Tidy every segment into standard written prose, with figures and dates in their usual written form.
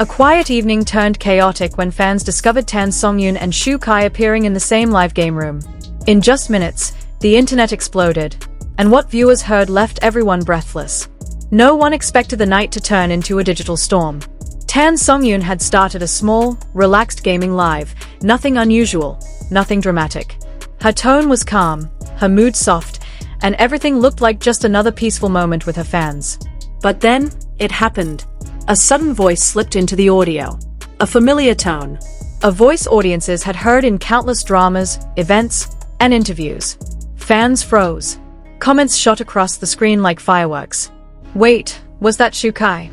A quiet evening turned chaotic when fans discovered Songyun and Shu Kai appearing in the same live game room. In just minutes, the internet exploded, and what viewers heard left everyone breathless. No one expected the night to turn into a digital storm. Songyun had started a small, relaxed gaming live, nothing unusual, nothing dramatic. Her tone was calm, her mood soft, and everything looked like just another peaceful moment with her fans. But then, it happened. A sudden voice slipped into the audio. A familiar tone. A voice audiences had heard in countless dramas, events, and interviews. Fans froze. Comments shot across the screen like fireworks. Wait, was that Shu Kai?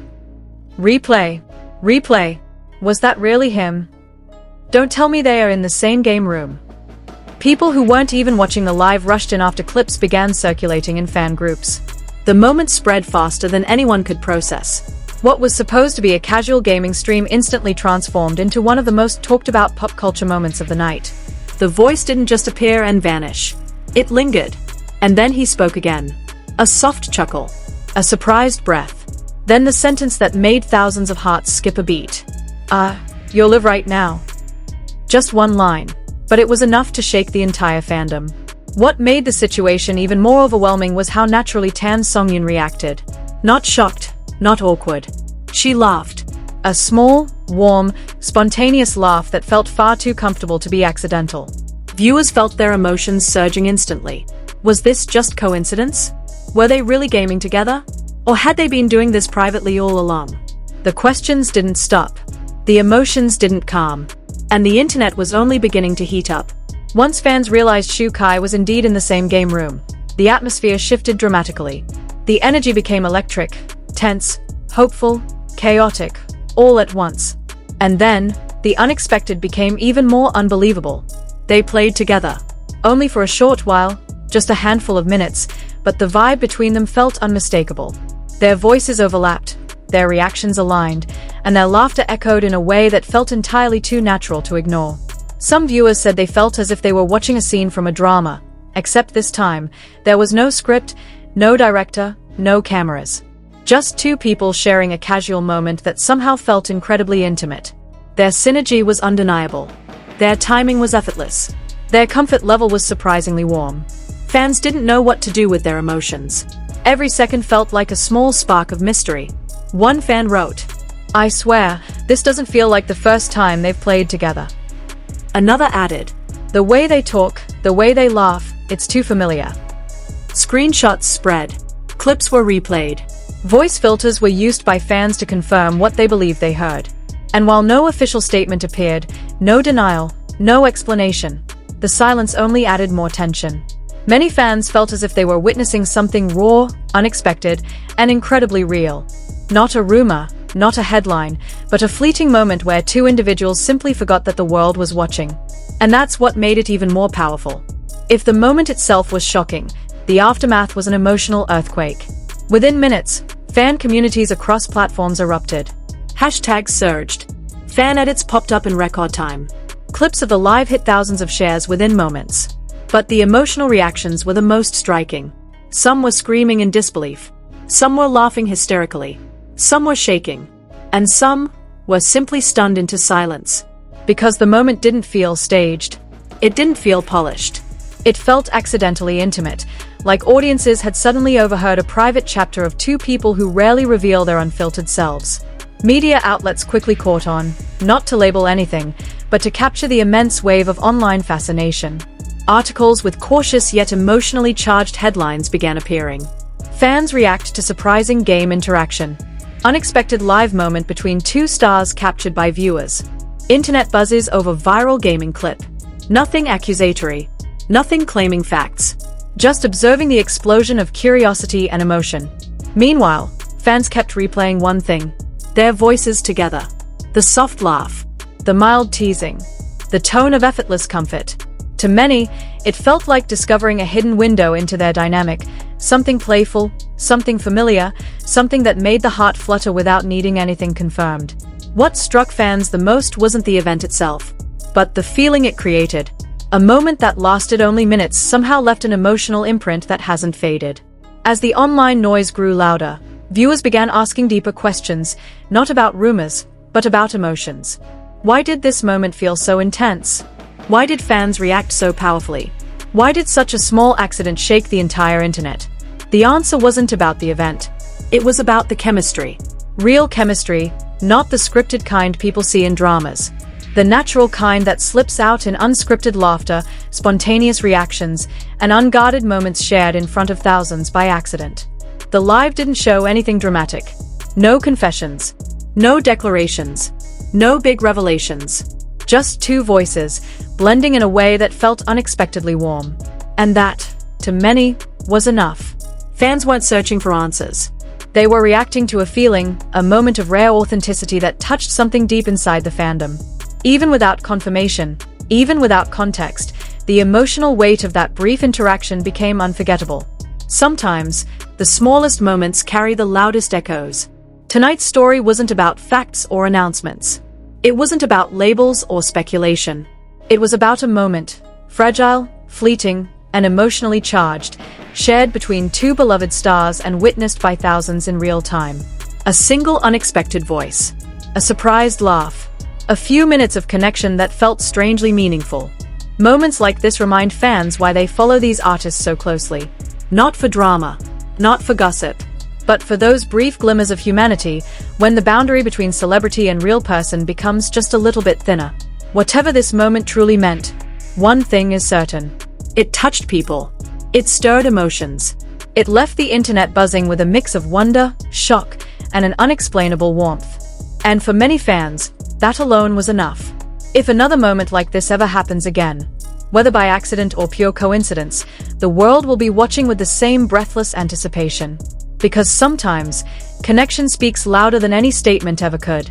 Replay. Replay. Was that really him? Don't tell me they are in the same game room. People who weren't even watching the live rushed in after clips began circulating in fan groups. The moment spread faster than anyone could process. What was supposed to be a casual gaming stream instantly transformed into one of the most talked-about pop culture moments of the night. The voice didn't just appear and vanish. It lingered. And then he spoke again. A soft chuckle. A surprised breath. Then the sentence that made thousands of hearts skip a beat. You'll live right now. Just one line. But it was enough to shake the entire fandom. What made the situation even more overwhelming was how naturally Songyun reacted. Not shocked, not awkward. She laughed. A small, warm, spontaneous laugh that felt far too comfortable to be accidental. Viewers felt their emotions surging instantly. Was this just coincidence? Were they really gaming together? Or had they been doing this privately all along? The questions didn't stop. The emotions didn't calm. And the internet was only beginning to heat up. Once fans realized Shu Kai was indeed in the same game room, the atmosphere shifted dramatically. The energy became electric, tense, hopeful, chaotic, all at once. And then, the unexpected became even more unbelievable. They played together. Only for a short while, just a handful of minutes, but the vibe between them felt unmistakable. Their voices overlapped, their reactions aligned, and their laughter echoed in a way that felt entirely too natural to ignore. Some viewers said they felt as if they were watching a scene from a drama, except this time, there was no script, no director, no cameras. Just two people sharing a casual moment that somehow felt incredibly intimate. Their synergy was undeniable. Their timing was effortless. Their comfort level was surprisingly warm. Fans didn't know what to do with their emotions. Every second felt like a small spark of mystery. One fan wrote, "I swear, this doesn't feel like the first time they've played together." Another added, "The way they talk, the way they laugh, it's too familiar." Screenshots spread. Clips were replayed. Voice filters were used by fans to confirm what they believed they heard. And while no official statement appeared, no denial, no explanation, the silence only added more tension. Many fans felt as if they were witnessing something raw, unexpected, and incredibly real. Not a rumor, not a headline, but a fleeting moment where two individuals simply forgot that the world was watching. And that's what made it even more powerful. If the moment itself was shocking, the aftermath was an emotional earthquake. Within minutes, fan communities across platforms erupted. Hashtags surged. Fan edits popped up in record time. Clips of the live hit thousands of shares within moments. But the emotional reactions were the most striking. Some were screaming in disbelief. Some were laughing hysterically. Some were shaking. And some were simply stunned into silence. Because the moment didn't feel staged. It didn't feel polished. It felt accidentally intimate, like audiences had suddenly overheard a private chapter of two people who rarely reveal their unfiltered selves. Media outlets quickly caught on, not to label anything, but to capture the immense wave of online fascination. Articles with cautious yet emotionally charged headlines began appearing. Fans react to surprising game interaction. Unexpected live moment between two stars captured by viewers. Internet buzzes over viral gaming clip. Nothing accusatory. Nothing claiming facts. Just observing the explosion of curiosity and emotion. Meanwhile, fans kept replaying one thing. Their voices together. The soft laugh. The mild teasing. The tone of effortless comfort. To many, it felt like discovering a hidden window into their dynamic, something playful, something familiar, something that made the heart flutter without needing anything confirmed. What struck fans the most wasn't the event itself, but the feeling it created. A moment that lasted only minutes somehow left an emotional imprint that hasn't faded. As the online noise grew louder, viewers began asking deeper questions, not about rumors, but about emotions. Why did this moment feel so intense? Why did fans react so powerfully? Why did such a small accident shake the entire internet? The answer wasn't about the event. It was about the chemistry. Real chemistry, not the scripted kind people see in dramas. The natural kind that slips out in unscripted laughter, spontaneous reactions, and unguarded moments shared in front of thousands by accident. The live didn't show anything dramatic. No confessions. No declarations. No big revelations. Just two voices, blending in a way that felt unexpectedly warm. And that, to many, was enough. Fans weren't searching for answers. They were reacting to a feeling, a moment of rare authenticity that touched something deep inside the fandom. Even without confirmation, even without context, the emotional weight of that brief interaction became unforgettable. Sometimes, the smallest moments carry the loudest echoes. Tonight's story wasn't about facts or announcements. It wasn't about labels or speculation. It was about a moment, fragile, fleeting, and emotionally charged, shared between two beloved stars and witnessed by thousands in real time. A single unexpected voice. A surprised laugh. A few minutes of connection that felt strangely meaningful. Moments like this remind fans why they follow these artists so closely. Not for drama, not for gossip, but for those brief glimmers of humanity when the boundary between celebrity and real person becomes just a little bit thinner. Whatever this moment truly meant, one thing is certain. It touched people. It stirred emotions. It left the internet buzzing with a mix of wonder, shock, and an unexplainable warmth. And for many fans, that alone was enough. If another moment like this ever happens again, whether by accident or pure coincidence, the world will be watching with the same breathless anticipation. Because sometimes, connection speaks louder than any statement ever could.